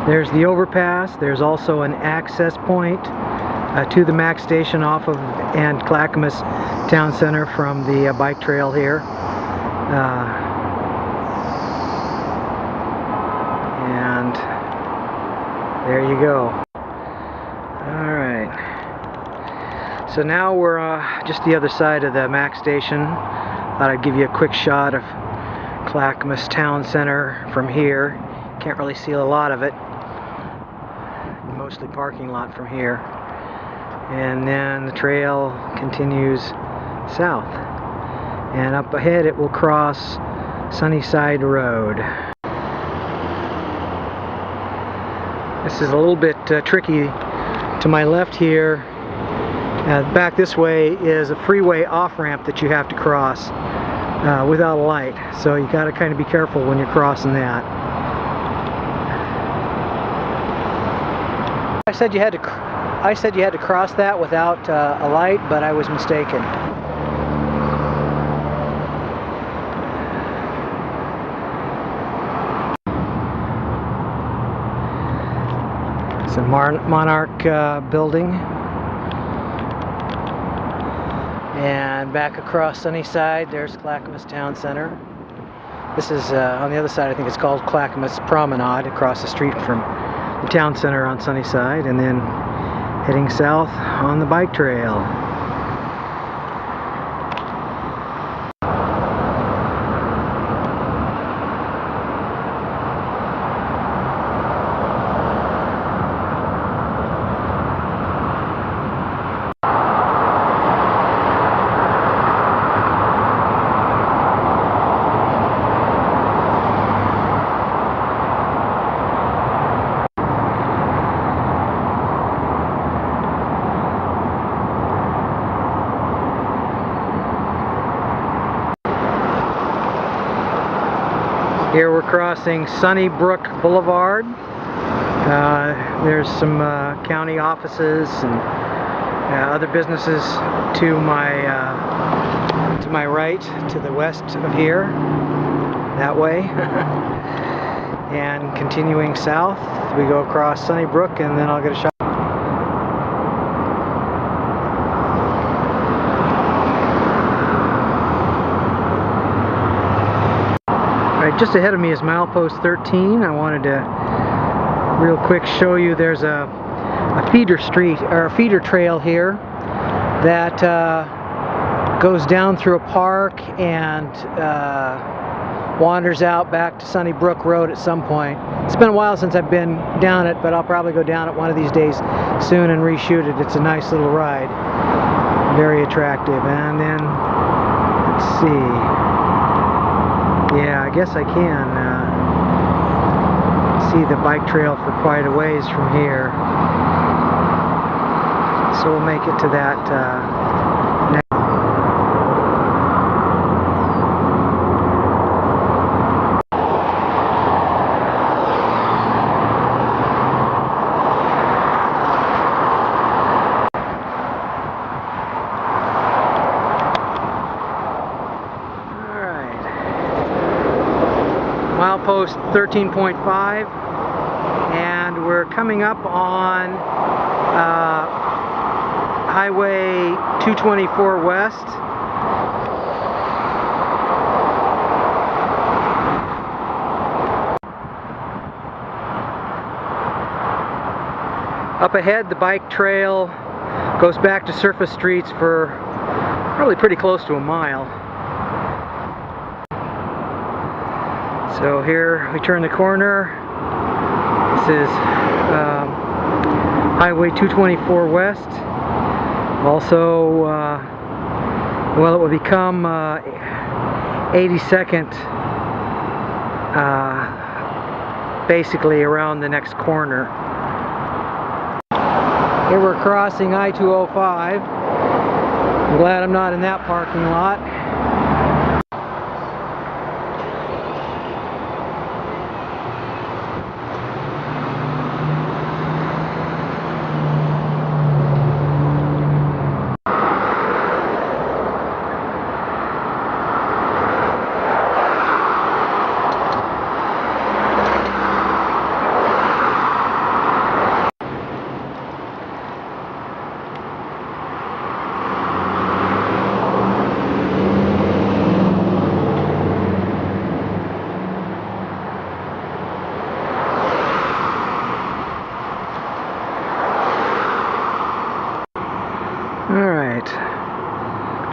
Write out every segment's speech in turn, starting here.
There's the overpass. There's also an access point to the MAX station off of and Clackamas Town Center from the bike trail here. And there you go. Alright. So now we're just the other side of the MAX station. Thought I'd give you a quick shot of Clackamas Town Center from here. Can't really see a lot of it. Mostly parking lot from here. And then the trail continues south. And up ahead it will cross Sunnyside Road. This is a little bit tricky. To my left here, back this way, is a freeway off-ramp that you have to cross without a light. So you got to kind of be careful when you're crossing that. I said you had to cross that without a light, but I was mistaken. It's a Monarch building. And back across Sunnyside, there's Clackamas Town Center. This is on the other side, I think it's called Clackamas Promenade, across the street from the town center on Sunnyside, and then heading south on the bike trail. Here we're crossing Sunnybrook Boulevard. There's some county offices and other businesses to my right, to the west of here, that way. And continuing south, we go across Sunnybrook, and then I'll get a shot. Just ahead of me is milepost 13. I wanted to real quick show you there's a feeder street, or a feeder trail here that goes down through a park and wanders out back to Sunnybrook Road at some point. It's been a while since I've been down it, but I'll probably go down it one of these days soon and reshoot it. It's a nice little ride. Very attractive. And then, let's see. Yeah, I guess I can see the bike trail for quite a ways from here. So we'll make it to that next. Milepost 13.5, and we're coming up on Highway 224 West. Up ahead, the bike trail goes back to surface streets for probably pretty close to a mile. So here we turn the corner. This is Highway 224 West. Also, well, it will become 82nd basically around the next corner. Here we're crossing I-205. I'm glad I'm not in that parking lot.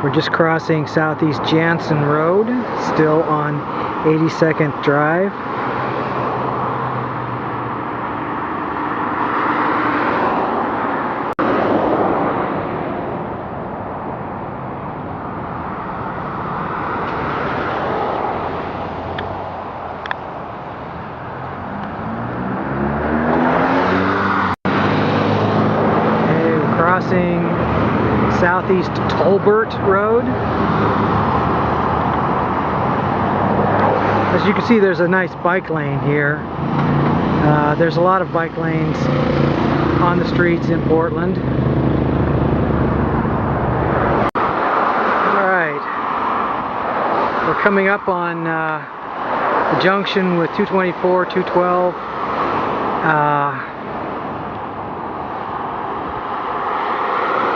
We're just crossing Southeast Jansen Road, still on 82nd Drive. Crossing Southeast Tolbert Road. As you can see, there's a nice bike lane here. There's a lot of bike lanes on the streets in Portland. Alright, we're coming up on the junction with 224, 212.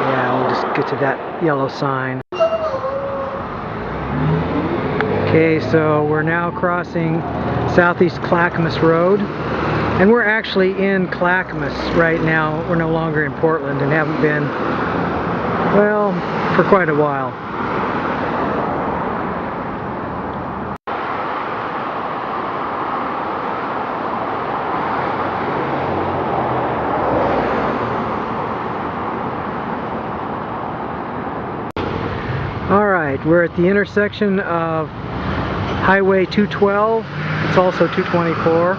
Yeah, we'll just get to that yellow sign. Okay, so we're now crossing Southeast Clackamas Road, and we're actually in Clackamas right now. We're no longer in Portland and haven't been, well, for quite a while. Alright, we're at the intersection of Highway 212. It's also 224,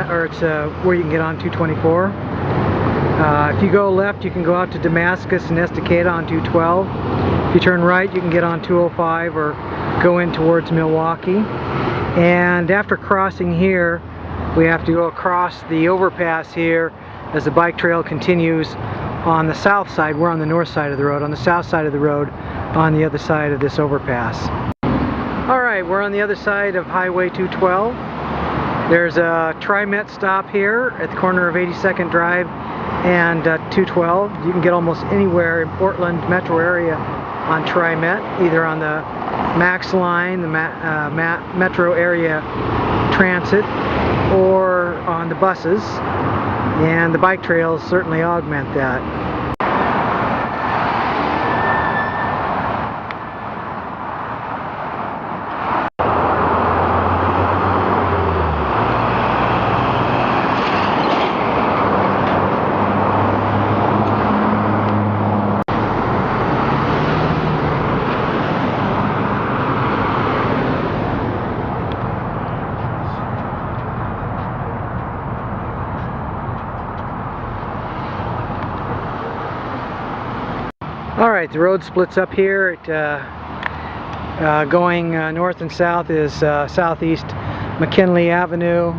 or it's where you can get on 224. If you go left, you can go out to Damascus and Estacada on 212. If you turn right, you can get on 205 or go in towards Milwaukee. And after crossing here, we have to go across the overpass here as the bike trail continues on the south side. We're on the north side of the road. On the south side of the road, on the other side of this overpass. Alright, we're on the other side of Highway 212. There's a TriMet stop here at the corner of 82nd Drive and 212. You can get almost anywhere in Portland metro area on TriMet, either on the MAX line, the metro area transit, or on the buses. And the bike trails certainly augment that. Alright, the road splits up here. Going north and south is Southeast McKinley Avenue.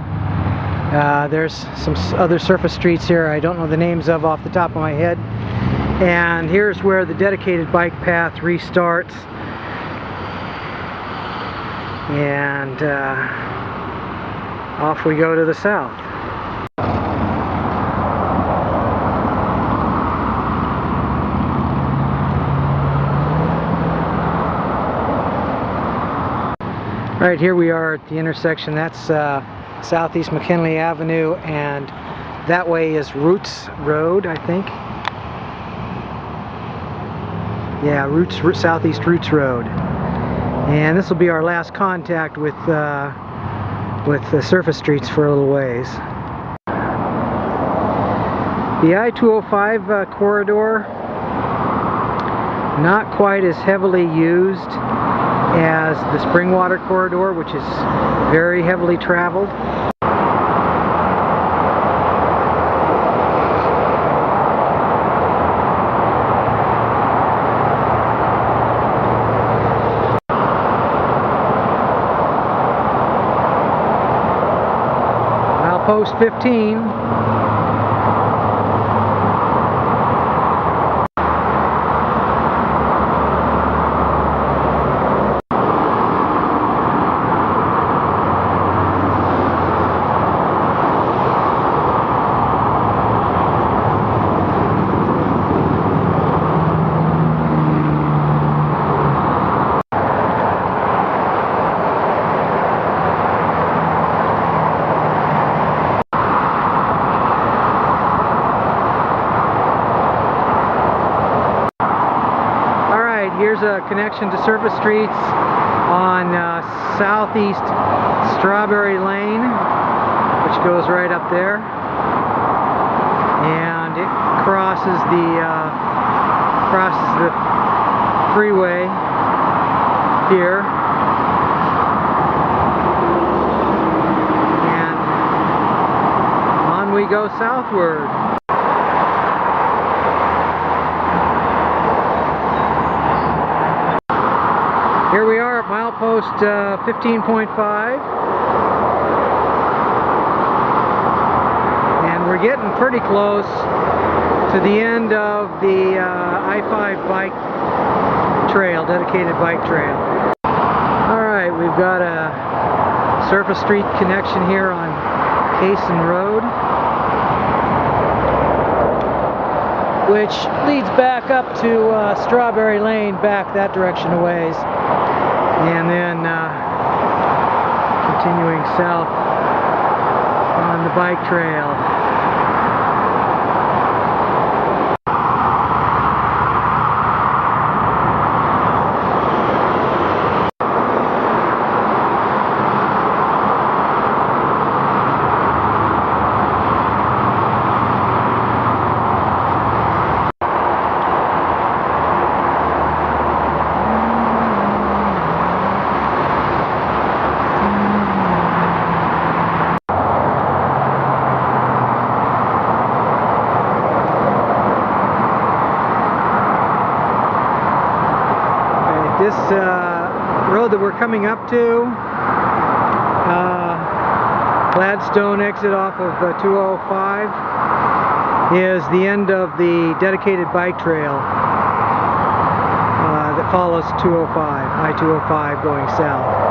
There's some other surface streets here I don't know the names of off the top of my head. And here's where the dedicated bike path restarts. And off we go to the south. Right, here we are at the intersection. That's Southeast McKinley Avenue, and that way is Roots Road, I think. Yeah, Southeast Roots Road. And this will be our last contact with the surface streets for a little ways. The I-205 corridor, not quite as heavily used as the Springwater corridor, which is very heavily traveled. Milepost 15. here's a connection to surface streets on southeast Strawberry Lane, which goes right up there, and it crosses the freeway here, and on we go southward. Here we are at milepost 15.5, and we're getting pretty close to the end of the I-5 bike trail, dedicated bike trail. Alright, we've got a surface street connection here on Payson Road, which leads back up to Strawberry Lane, back that direction a ways, and then continuing south on the bike trail. This road that we're coming up to, Gladstone exit off of 205, is the end of the dedicated bike trail that follows 205, I-205 going south.